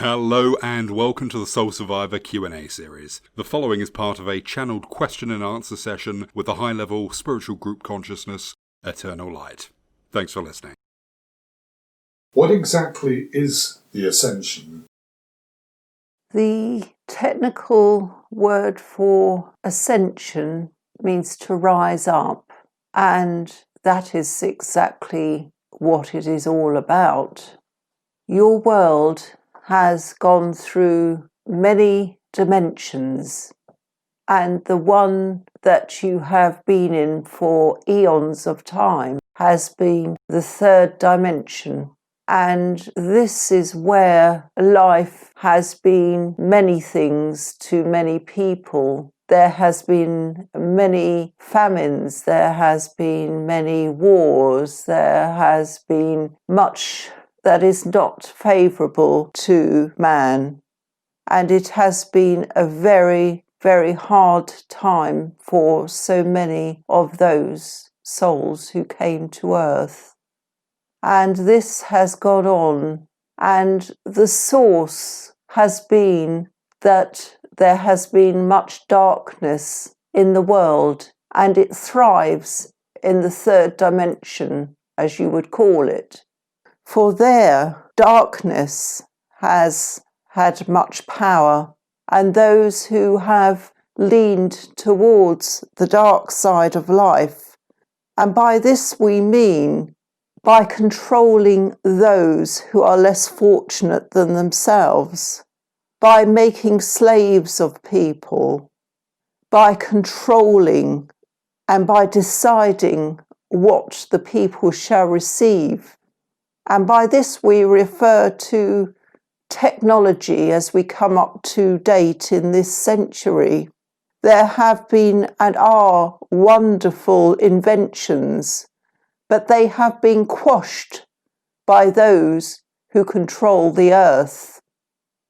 Hello and welcome to the SoulSurvivor Q&A series. The following is part of a channeled question and answer session with the high-level spiritual group consciousness, Eternal Light. Thanks for listening. What exactly is the Ascension? The technical word for ascension means to rise up, and that is exactly what it is all about. Your world has gone through many dimensions, and the one that you have been in for eons of time has been the third dimension. And this is where life has been many things to many people. There has been many famines, there has been many wars, there has been much that is not favourable to man. And it has been a very, very hard time for so many of those souls who came to earth. And this has gone on, and the source has been that there has been much darkness in the world, and it thrives in the third dimension, as you would call it. For there, darkness has had much power, and those who have leaned towards the dark side of life, and by this we mean by controlling those who are less fortunate than themselves, by making slaves of people, by controlling and by deciding what the people shall receive. And by this we refer to technology as we come up to date in this century. There have been and are wonderful inventions, but they have been quashed by those who control the earth.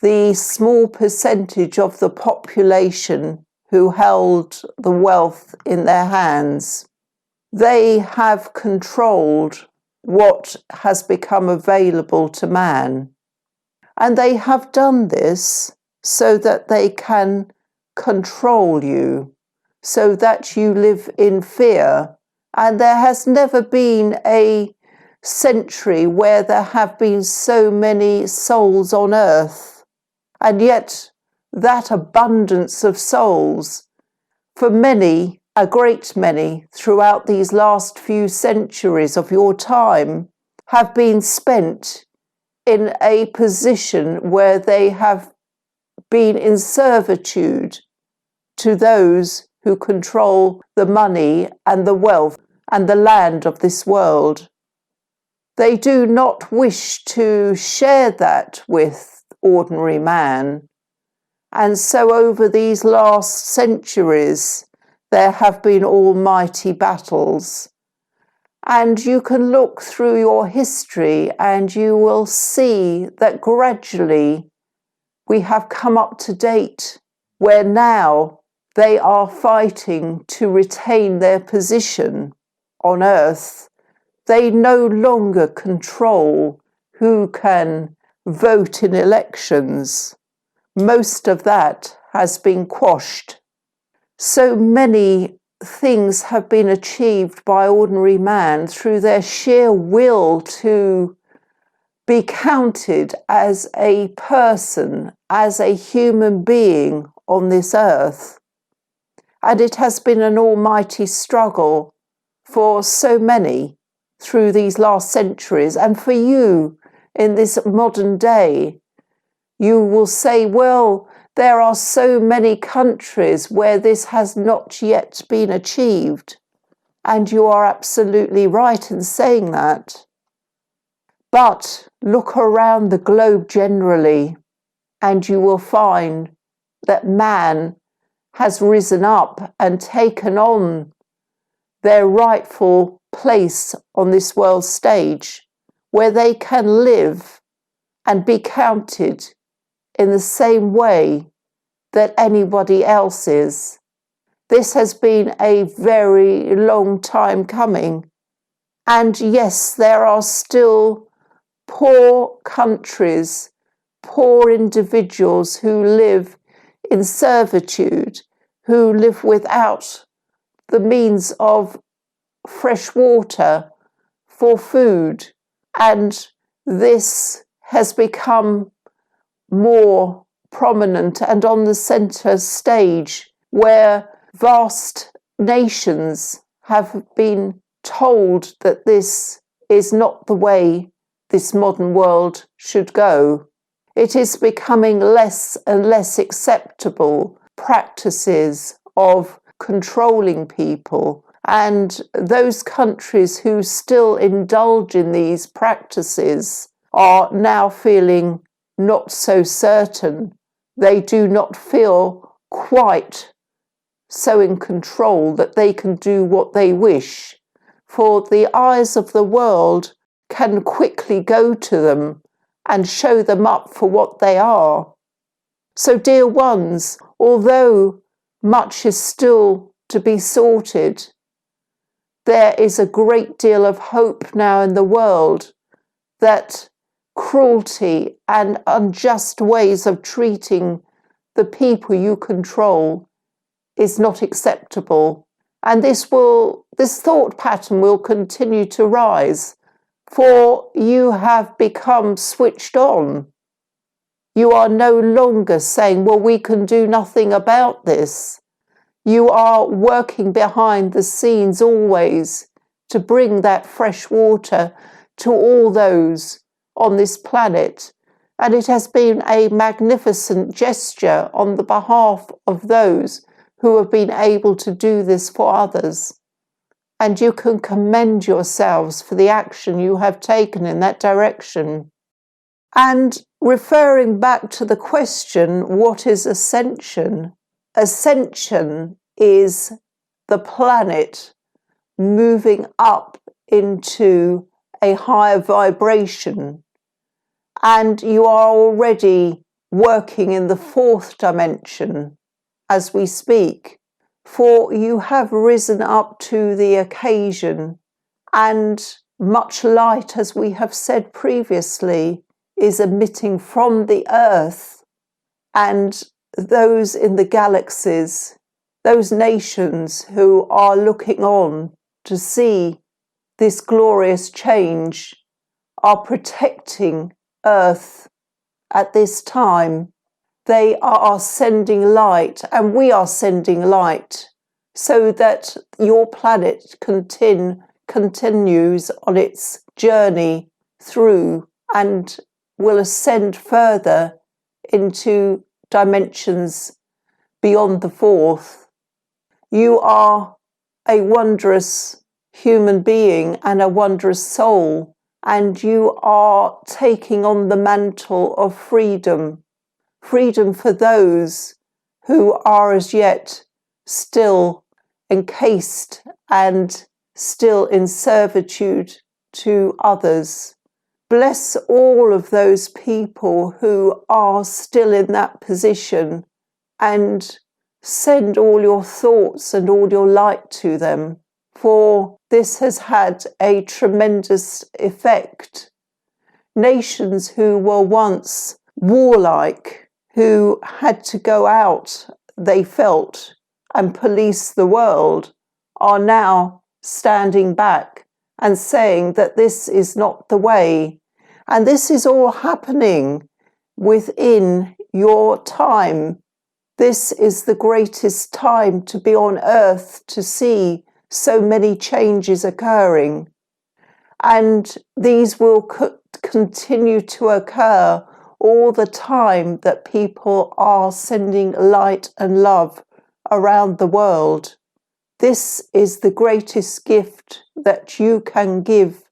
The small percentage of the population who held the wealth in their hands, they have controlled what has become available to man. And they have done this so that they can control you, so that you live in fear. And there has never been a century where there have been so many souls on earth. And yet that abundance of souls, for many, a great many, throughout these last few centuries of your time, have been spent in a position where they have been in servitude to those who control the money and the wealth and the land of this world. They do not wish to share that with ordinary man. And so over these last centuries, there have been almighty battles. And you can look through your history and you will see that gradually we have come up to date where now they are fighting to retain their position on earth. They no longer control who can vote in elections. Most of that has been quashed. So many things have been achieved by ordinary man through their sheer will to be counted as a person, as a human being on this earth. And it has been an almighty struggle for so many through these last centuries. And for you in this modern day, you will say, well, there are so many countries where this has not yet been achieved. And you are absolutely right in saying that. But look around the globe generally, and you will find that man has risen up and taken on their rightful place on this world stage, where they can live and be counted in the same way that anybody else is. This has been a very long time coming. And yes, there are still poor countries poor individuals who live in servitude, who live without the means of fresh water for food. And this has become more prominent and on the centre stage, where vast nations have been told that this is not the way this modern world should go. It is becoming less and less acceptable practices of controlling people, and those countries who still indulge in these practices are now feeling not so certain. They do not feel quite so in control that they can do what they wish, for the eyes of the world can quickly go to them and show them up for what they are. So, dear ones, although much is still to be sorted, there is a great deal of hope now in the world that cruelty and unjust ways of treating the people you control is not acceptable. And this thought pattern will continue to rise, for you have become switched on. You are no longer saying, well, we can do nothing about this. You are working behind the scenes always to bring that fresh water to all those on this planet. And it has been a magnificent gesture on the behalf of those who have been able to do this for others. And you can commend yourselves for the action you have taken in that direction. And referring back to the question, what is ascension? Ascension is the planet moving up into a higher vibration. And you are already working in the fourth dimension as we speak, for you have risen up to the occasion, and much light, as we have said previously, is emitting from the earth, and those in the galaxies, those nations who are looking on to see this glorious change, are protecting Earth at this time. They are sending light, and we are sending light, so that your planet continues on its journey through and will ascend further into dimensions beyond the fourth. You are a wondrous human being and a wondrous soul, and you are taking on the mantle of freedom. Freedom for those who are as yet still encased and still in servitude to others. Bless all of those people who are still in that position, and send all your thoughts and all your light to them, for this has had a tremendous effect. Nations who were once warlike, who had to go out, they felt, and police the world, are now standing back and saying that this is not the way. And this is all happening within your time. This is the greatest time to be on earth, to see so many changes occurring. And these will continue to occur all the time that people are sending light and love around the world. This is the greatest gift that you can give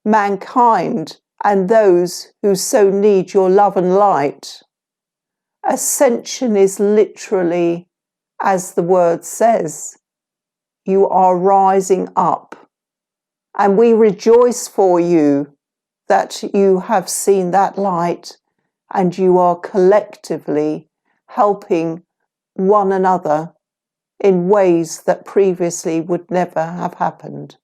mankind and those who so need your love and light. Ascension is literally, as the word says, you are rising up. And we rejoice for you that you have seen that light, and you are collectively helping one another in ways that previously would never have happened.